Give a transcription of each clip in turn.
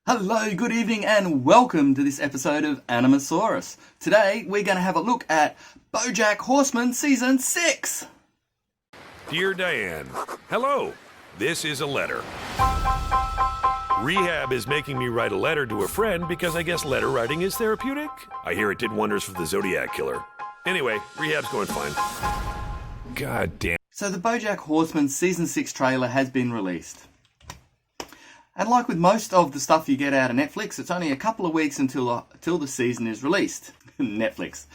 Hello, good evening, and welcome to this episode of Anima-saurous. Today, we're going to have a look at BoJack Horseman Season 6. Dear Diane, hello. This is a letter. Rehab is making me write a letter to a friend because I guess letter writing is therapeutic. I hear it did wonders for the Zodiac Killer. Anyway, rehab's going fine. God damn. So the BoJack Horseman Season 6 trailer has been released. And like with most of the stuff you get out of Netflix, it's only a couple of weeks until the season is released. Netflix.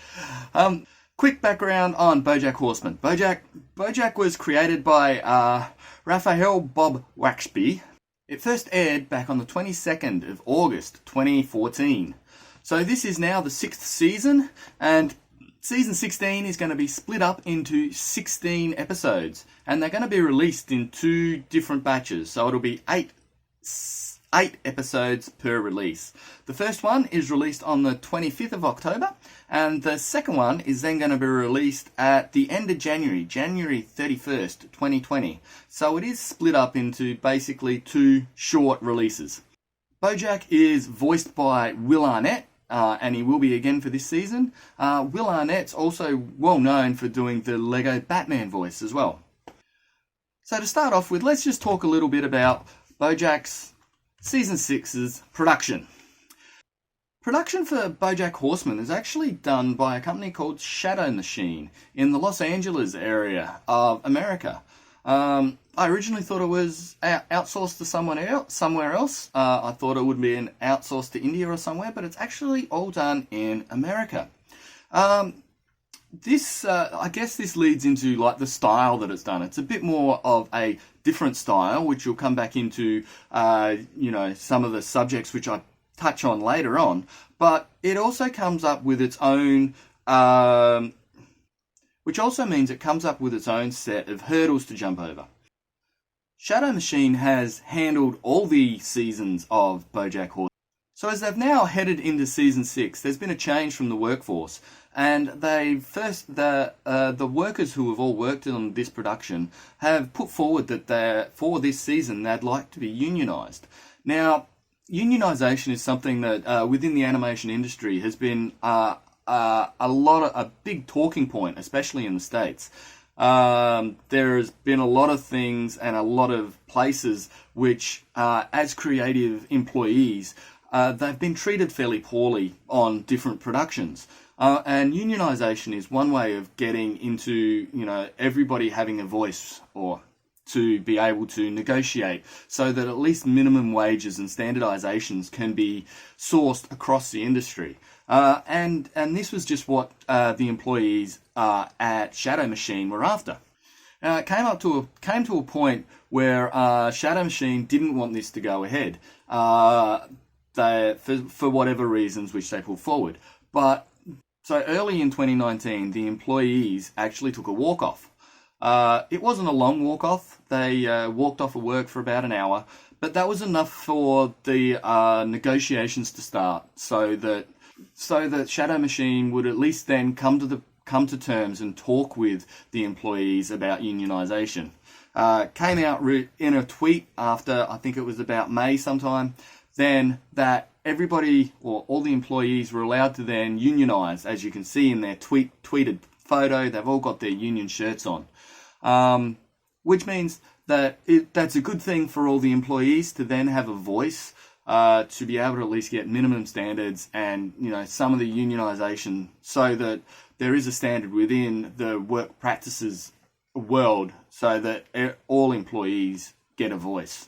Quick background on BoJack Horseman. BoJack was created by Raphael Bob Waxby. It first aired back on the 22nd of August 2014. So this is now the 6th season, and Season 16 is going to be split up into 16 episodes, and they're going to be released in 2 different batches. So it'll be 8 episodes per release. The first one is released on the 25th of October, and the second one is then going to be released at the end of January 31st, 2020. So it is split up into basically 2 short releases. BoJack is voiced by Will Arnett, and he will be again for this season. Will Arnett's also well known for doing the Lego Batman voice as well. So to start off with, let's just talk a little bit about BoJack's Season 6's production. Production for BoJack Horseman is actually done by a company called Shadow Machine in the Los Angeles area of America. I originally thought it was outsourced to somewhere else. I thought it would be outsourced to India or somewhere, but it's actually all done in America. I guess this leads into like the style that it's done. It's a bit more of a different style, which will come back into, some of the subjects which I touch on later on. But it also comes up with its own, which also means it comes up with its own set of hurdles to jump over. Shadow Machine has handled all the seasons of BoJack Horseman. So as they've now headed into Season 6, there's been a change from the workforce. And the workers who have all worked on this production have put forward that for this season they'd like to be unionised. Now, unionisation is something that within the animation industry has been a big talking point, especially in the States. There's been a lot of things and a lot of places which, as creative employees, they've been treated fairly poorly on different productions. And unionisation is one way of getting into, everybody having a voice or to be able to negotiate so that at least minimum wages and standardizations can be sourced across the industry. And this was just what the employees at Shadow Machine were after. It came to a point where Shadow Machine didn't want this to go ahead for whatever reasons which they put forward. So early in 2019, the employees actually took a walk-off. It wasn't a long walk-off. They walked off of work for about an hour, but that was enough for the negotiations to start, so that Shadow Machine would at least then come to terms and talk with the employees about unionisation. Came out in a tweet after, I think it was about May sometime, then that everybody or all the employees were allowed to then unionise. As you can see in their tweeted photo, they've all got their union shirts on, which means that that's a good thing for all the employees to then have a voice, to be able to at least get minimum standards and some of the unionisation, so that there is a standard within the work practices world, so that all employees get a voice.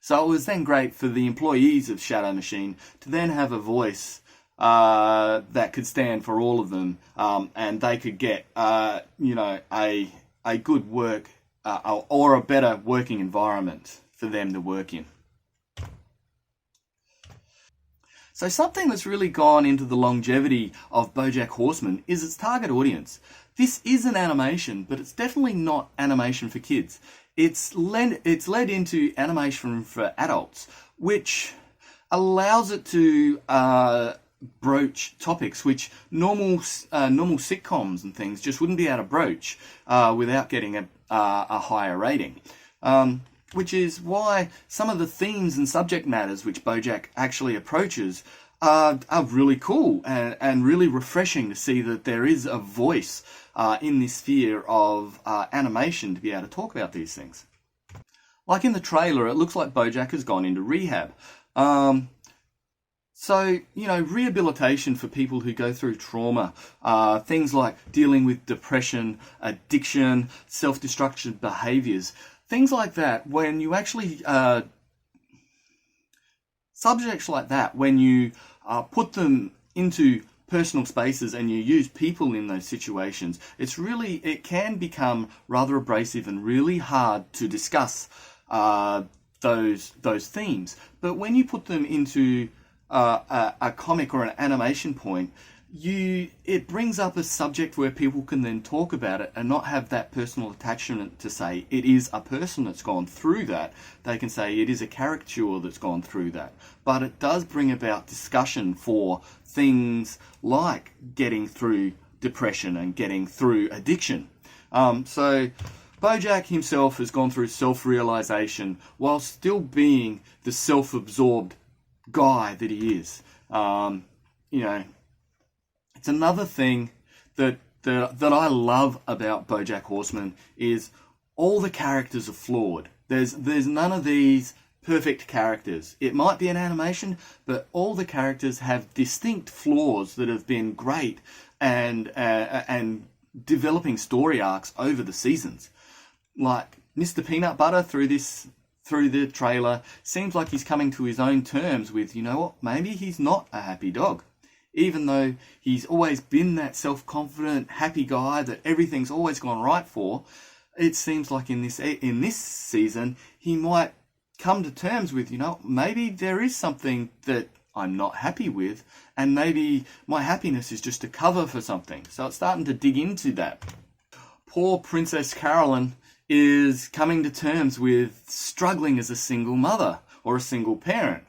So it was then great for the employees of Shadow Machine to then have a voice that could stand for all of them, and they could get a good work or a better working environment for them to work in. So something that's really gone into the longevity of BoJack Horseman is its target audience. This is an animation, but it's definitely not animation for kids. It's led into animation for adults, which allows it to broach topics which normal sitcoms and things just wouldn't be able to broach without getting a higher rating. which is why some of the themes and subject matters which BoJack actually approaches are really cool and really refreshing to see that there is a voice in this sphere of animation to be able to talk about these things. Like in the trailer, it looks like BoJack has gone into rehab. So, rehabilitation for people who go through trauma, things like dealing with depression, addiction, self-destructive behaviors, things like that, when you actually, subjects like that, when you put them into personal spaces and you use people in those situations, it can become rather abrasive and really hard to discuss those themes. But when you put them into a comic or an animation point, it brings up a subject where people can then talk about it and not have that personal attachment to say it is a person that's gone through that. They can say it is a caricature that's gone through that. But it does bring about discussion for things like getting through depression and getting through addiction. So BoJack himself has gone through self-realization while still being the self-absorbed guy that he is. It's another thing that I love about BoJack Horseman is all the characters are flawed. There's none of these perfect characters. It might be an animation, but all the characters have distinct flaws that have been great and developing story arcs over the seasons. Like Mr. Peanut Butter through the trailer seems like he's coming to his own terms with, maybe he's not a happy dog. Even though he's always been that self-confident, happy guy that everything's always gone right for, it seems like in this season he might come to terms with, maybe there is something that I'm not happy with, and maybe my happiness is just a cover for something. So it's starting to dig into that. Poor Princess Carolyne is coming to terms with struggling as a single mother or a single parent.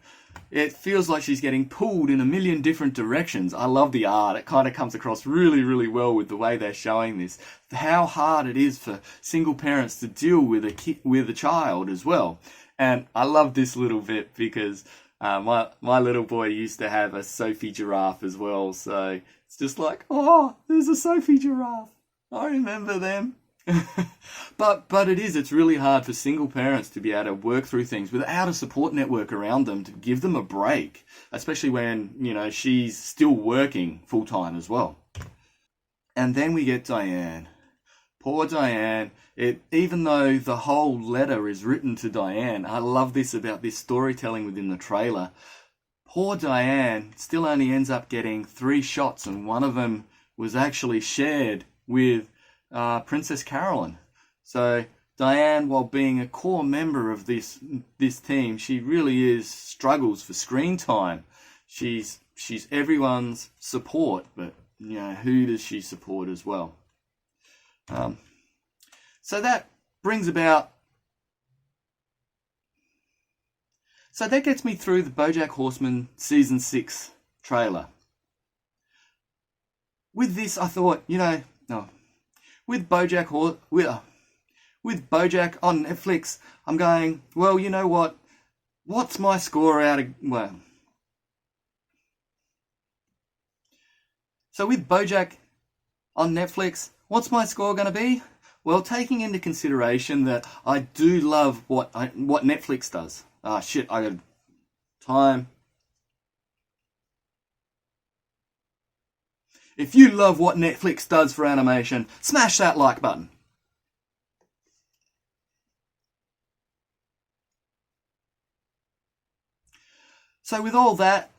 It feels like she's getting pulled in a million different directions. I love the art. It kind of comes across really, really well with the way they're showing this. How hard it is for single parents to deal with a child as well. And I love this little bit because my little boy used to have a Sophie giraffe as well. So it's just like, oh, there's a Sophie giraffe. I remember them. but it's really hard for single parents to be able to work through things without a support network around them to give them a break, especially when she's still working full-time as well. And then we get Diane. Poor Diane. Even though the whole letter is written to Diane, I love this about this storytelling within the trailer. Poor Diane still only ends up getting 3 shots, and one of them was actually shared with Princess Carolyne. So Diane, while being a core member of this team, she really struggles for screen time. She's everyone's support, but who does she support as well? So that gets me through the BoJack Horseman season 6 trailer. With this, I thought, with BoJack on Netflix, I'm going, well, you know what? What's my score out of... Well... So with BoJack on Netflix, what's my score going to be? Well, taking into consideration that I do love what Netflix does. Ah, shit, I got time. If you love what Netflix does for animation, smash that like button. So with all that,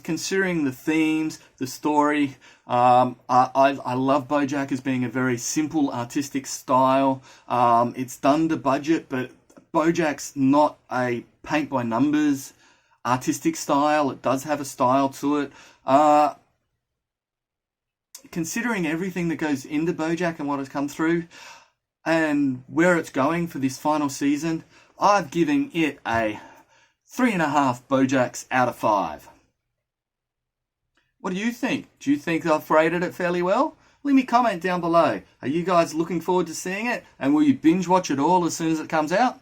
considering the themes, the story, I love BoJack as being a very simple artistic style. It's done to budget, but BoJack's not a paint-by-numbers artistic style. It does have a style to it. Considering everything that goes into BoJack and what has come through and where it's going for this final season, I've given it a 3.5 BoJacks out of 5. What do you think? Do you think I've rated it fairly well? Leave me a comment down below. Are you guys looking forward to seeing it? And will you binge watch it all as soon as it comes out?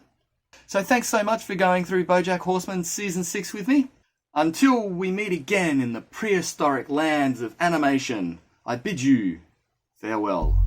So thanks so much for going through BoJack Horseman Season 6 with me. Until we meet again in the prehistoric lands of animation, I bid you farewell.